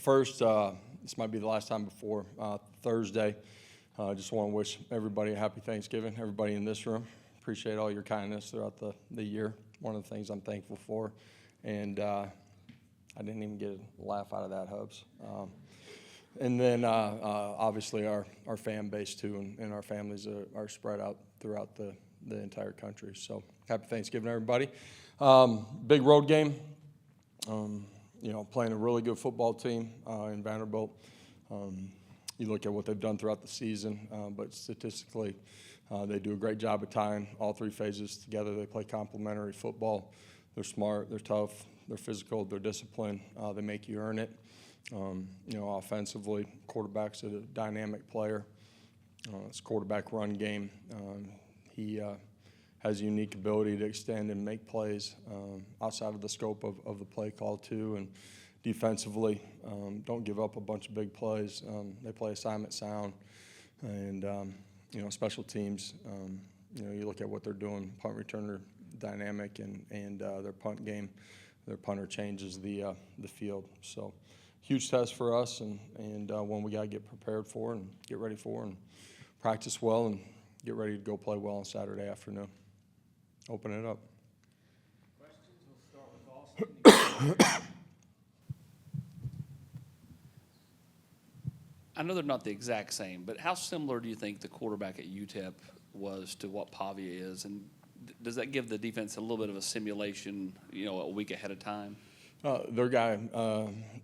First, this might be the last time before Thursday. I just want to wish everybody a happy Thanksgiving, everybody in this room. Appreciate all your kindness throughout the year. One of the things I'm thankful for. And I didn't even get a laugh out of that, Hubs. And then obviously our fan base too, and our families are spread out throughout the entire country. So happy Thanksgiving, everybody. Big road game. Playing a really good football team in Vanderbilt. You look at what they've done throughout the season, but statistically, they do a great job of tying all three phases together. They play complementary football. They're smart, they're tough, they're physical, they're disciplined. They make you earn it. Offensively, quarterback's a dynamic player. It's a quarterback run game. He has a unique ability to extend and make plays outside of the scope of the play call too. And defensively, don't give up a bunch of big plays. They play assignment sound. And, special teams, you look at what they're doing, punt returner dynamic and their punt game. Their punter changes the field. So huge test for us and one we got to get prepared for and get ready for and practice well and get ready to go play well on Saturday afternoon. Open it up. Questions? We'll start with Austin. I know they're not the exact same, but how similar do you think the quarterback at UTEP was to what Pavia is? And does that give the defense a little bit of a simulation, a week ahead of time? Their guy,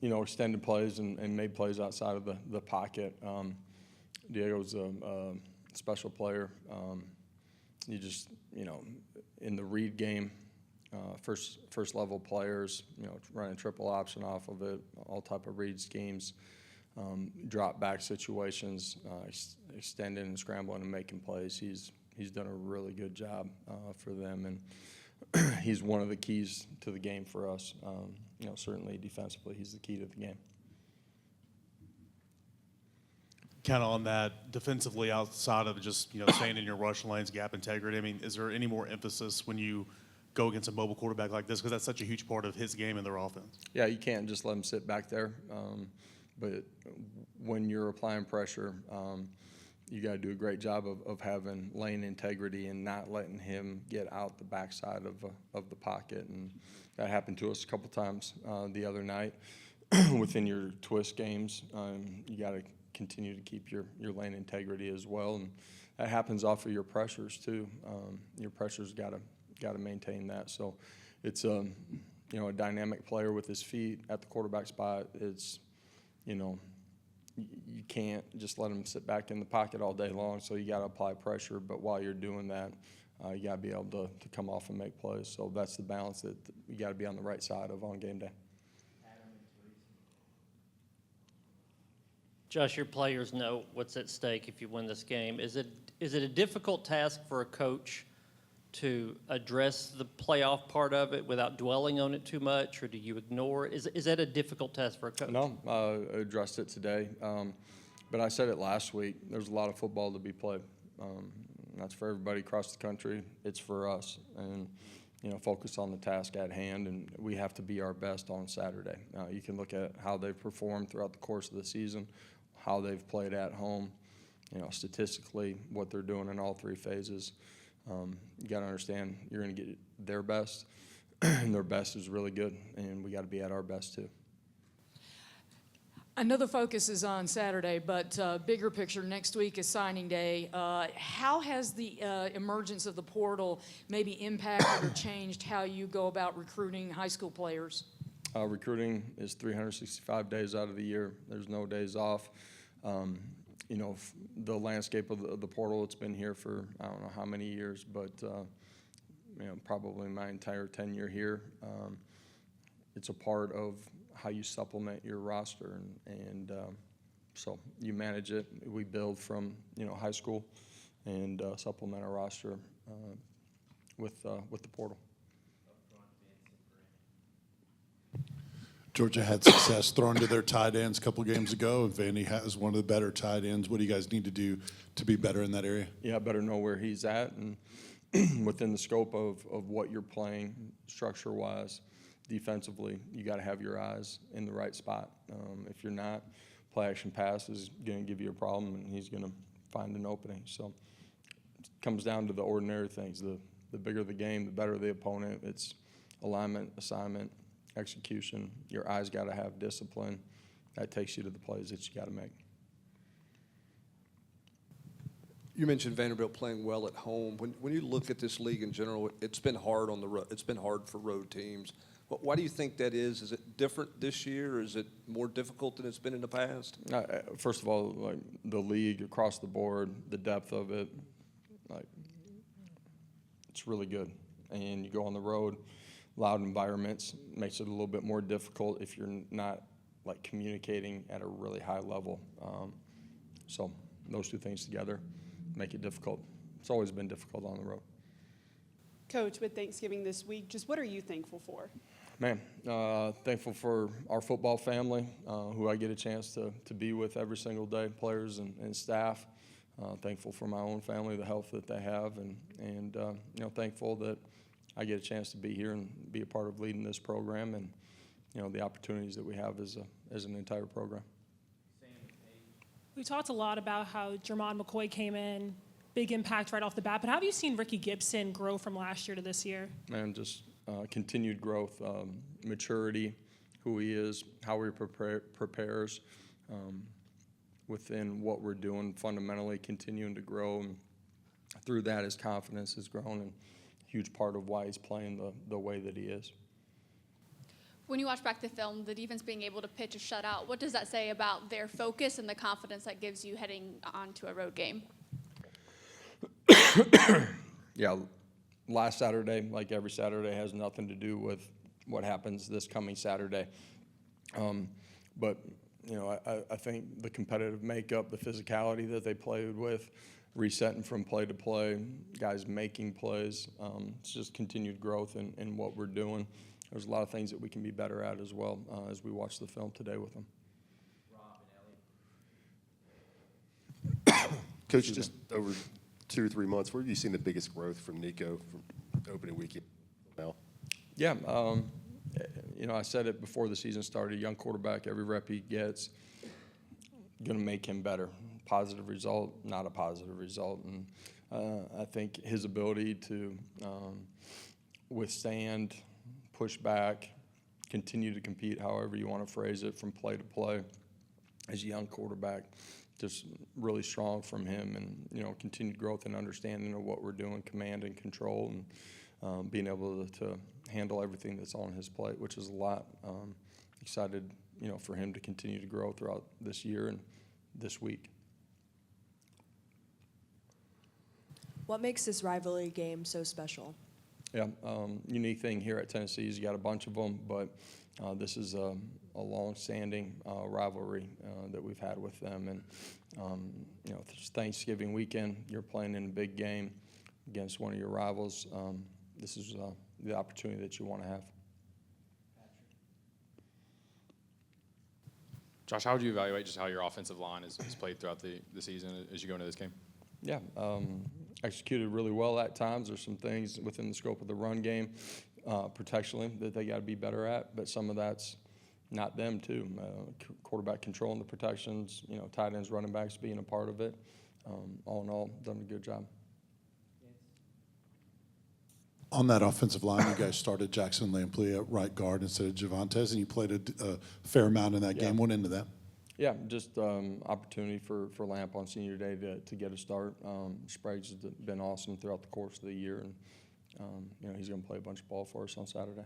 extended plays and made plays outside of the pocket. Diego's a special player. You just, in the read game, first level players, running triple option off of it, all type of read schemes, drop back situations, extending and scrambling and making plays. He's done a really good job for them, and he's one of the keys to the game for us. Certainly defensively, he's the key to the game. Kind of on that, defensively outside of just, staying in your rush lanes, gap integrity, I mean, is there any more emphasis when you go against a mobile quarterback like this? Because that's such a huge part of his game and their offense. Yeah, you can't just let him sit back there. But when you're applying pressure, you got to do a great job of having lane integrity and not letting him get out the backside of the pocket. And that happened to us a couple times the other night. Within your twist games, you got to continue to keep your lane integrity as well, and that happens off of your pressures too. Your pressures got to maintain that. So it's a dynamic player with his feet at the quarterback spot. It's you can't just let him sit back in the pocket all day long. So you got to apply pressure, but while you're doing that, you got to be able to come off and make plays. So that's the balance that you got to be on the right side of on game day. Josh, your players know what's at stake if you win this game. Is it a difficult task for a coach to address the playoff part of it without dwelling on it too much, or do you ignore it? Is that a difficult task for a coach? No, I addressed it today, but I said it last week. There's a lot of football to be played. That's for everybody across the country. It's for us, and focus on the task at hand, and we have to be our best on Saturday. You can look at how they've performed throughout the course of the season, how they've played at home, statistically, what they're doing in all three phases. You got to understand you're going to get their best, and their best is really good, and we got to be at our best too. I know the focus is on Saturday, but bigger picture, next week is signing day. How has the emergence of the portal maybe impacted or changed how you go about recruiting high school players? Recruiting is 365 days out of the year. There's no days off. The landscape of the portal, it's been here for I don't know how many years, but probably my entire tenure here. It's a part of how you supplement your roster, and so you manage it. We build from high school and supplement our roster with the portal. Georgia had success throwing to their tight ends a couple games ago. Vandy has one of the better tight ends. What do you guys need to do to be better in that area? Yeah, better know where he's at and within the scope of what you're playing structure-wise. defensively, you got to have your eyes in the right spot. If you're not, play action pass is going to give you a problem, and he's going to find an opening. So it comes down to the ordinary things. The bigger the game, the better the opponent. It's alignment, assignment, execution. Your eyes got to have discipline. That takes you to the plays that you got to make. You mentioned Vanderbilt playing well at home. When you look at this league in general, it's been hard on the road. It's been hard for road teams. Why do you think that is? Is it different this year? Or is it more difficult than it's been in the past? First of all, like the league across the board, the depth of it, like it's really good. And you go on the road, loud environments makes it a little bit more difficult if you're not like communicating at a really high level. So those two things together make it difficult. It's always been difficult on the road. Coach, with Thanksgiving this week, just what are you thankful for? Man, thankful for our football family, who I get a chance to be with every single day, players and staff. Thankful for my own family, the health that they have, and you know, thankful that I get a chance to be here and be a part of leading this program, and you know, the opportunities that we have as an entire program. We talked a lot about how Jermon McCoy came in, big impact right off the bat, but how have you seen Ricky Gibson grow from last year to this year? Man, just continued growth, maturity, who he is, how he prepares within what we're doing, fundamentally continuing to grow. And through that, his confidence has grown, and a huge part of why he's playing the way that he is. When you watch back the film, the defense being able to pitch a shutout, what does that say about their focus and the confidence that gives you heading on to a road game? Yeah, last Saturday, like every Saturday, has nothing to do with what happens this coming Saturday. But, you know, I think the competitive makeup, the physicality that they played with, resetting from play to play, guys making plays, it's just continued growth in what we're doing. There's a lot of things that we can be better at as well as we watch the film today with them. Coach, just over 2 or 3 months, where have you seen the biggest growth from Nico from opening weekend now? Yeah, you know, I said it before the season started, young quarterback, every rep he gets, going to make him better. Positive result, not a positive result. And I think his ability to withstand, push back, continue to compete, however you want to phrase it, from play to play as a young quarterback, just really strong from him. And, you know, continued growth and understanding of what we're doing, command and control, and being able to handle everything that's on his plate, which is a lot. Excited, you know, for him to continue to grow throughout this year and this week. What makes this rivalry game so special? Yeah, unique thing here at Tennessee is you got a bunch of them, but this is a long-standing rivalry that we've had with them. And, you know, it's Thanksgiving weekend, you're playing in a big game against one of your rivals. This is the opportunity that you want to have. Josh, how would you evaluate just how your offensive line is played throughout the season as you go into this game? Yeah, executed really well at times. There's some things within the scope of the run game, protectionally, that they got to be better at, but some of that's not them too. Quarterback controlling the protections, you know, tight ends, running backs being a part of it. All in all, done a good job. On that offensive line, you guys started Jackson Lampley at right guard instead of Javantes, and you played a fair amount in that game. What into that? Yeah, just opportunity for Lamp on senior day to get a start. Sprague's been awesome throughout the course of the year, and you know, he's going to play a bunch of ball for us on Saturday.